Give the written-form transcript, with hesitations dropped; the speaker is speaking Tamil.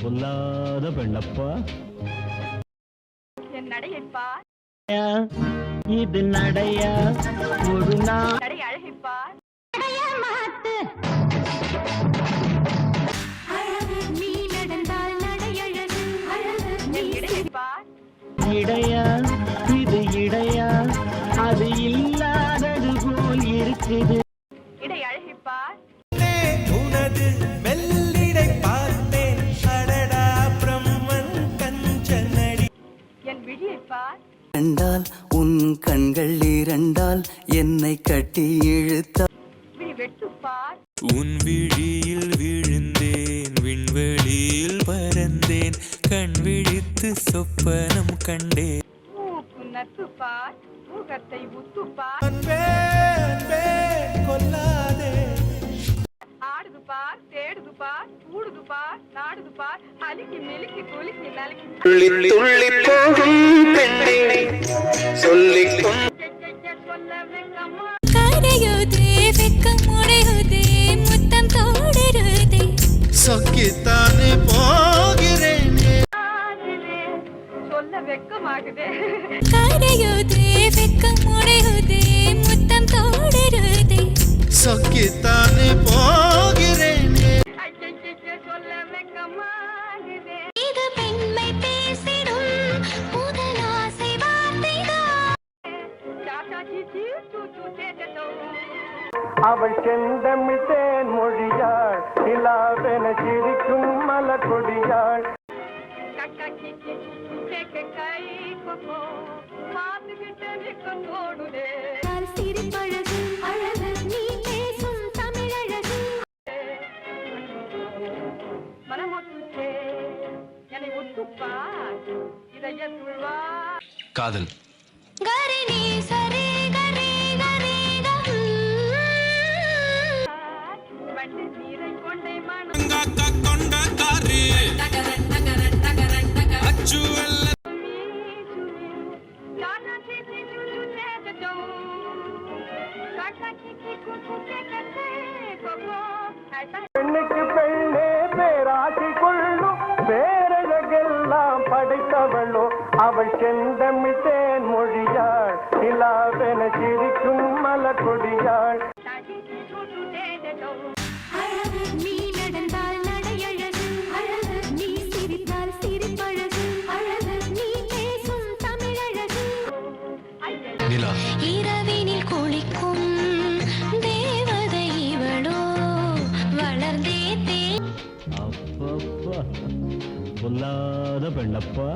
பொல்லாத பெண்ணப்பா. என் நடையப்பா, இது நடையா ஒரு நாள் நடை அழகிப்பா, நீ நடந்தால் நடையழகு, என் இடையப்பா, இடையா இது இடையா அது இல்லாதது போல் இருக்குது. இடை அழகிப்பா, உனது மெல்லிடை பார்த்தேன் அடடா பிரம்மன் கஞ்சனடி. என் விழியப்பா, இரண்டால் உன் கண்கள் இரண்டால் என்னை கட்டி இழுத்த விழி வெட்டுப்பா, உன் விழியில் விழுந்தேன் விண்வெளியில் பறந்தேன் கண் விழித்து சொப்பனம் கண்டேன். மூக்கு நத்துப்பா, முகத்தை உத்துப்பா, அன்பே அன்பே கொல்லாதே. ஆடுதுப்பா, தேடுதுப்பா, கூடுதுப்பா, நாடுதுப்பா, அலிக்கி மெலிக்கி குலுக்கி நலுக்கி துள்ளி துள்ளி போகும் பெண்ணே சொல்லிக் சொல்ல வெங்கம்மா, கரையுதே வெக்கம் உடையுதே முத்தம் தோடுருதே சொக்கித்தானே போகிறேனே. சொல்ல வெக்கமாகுதே, கரையுதே வெக்கம் உடையுதே முத்தம் தோடுருதே சொக்கித்தானே போகிறேனே. ஐயையே சொல்ல வெக்கமாகுதே, இது பெண்மை பேசிடும் முதல் ஆசை வார்த்தைதான் டாடா சீச்சி சூச்சு சேட்டோ, அவள் செந்தமிழ்த்தேன் மொழியாள் நிலாவென சிரிக்கும் மலர் கொடியாள். கக்கா சீச்சி கேக்க கை கொக்கோ, பார்த்துக்கிட்டு நிக்க தோடுதே, சிரிப்பழகு அழகு நீ பேசும் தமிழழகு மனமொட்டுச்சே என்னை ஒத்துப்பா, இதயத்துள்வா காதல் கரி நீ சரி கரி கரி வண்டு நீரை கொண்டை மனம் கொண்ட காரி அச்சுவல்ல டாடா சீச்சி சூச்சு சேட்டோ, கக்கா சீச்சி குக்கு கேக்க கொக்கோ, பெண்ணுக்கு பெண்ணே பேராசி கொள்ளும் பேரழகெல்லாம் படைத்தவளோ அவள் செந்தமிழ்த்தேன் மொழியாள் நிலாவென சிரிக்கும் மலர் கொடியாள். அழகு நீ நடந்தால் நடையழகு அழகு நீ சிரித்தால் சிரிப்பழகு அழகு நீ பேசும் தமிழழகு நிலா இரவினில் குளிக்கும் தேவதை இவளோ வளர்ந்தே தே அப்பப்பா பொல்லாத பெண்ணப்பா.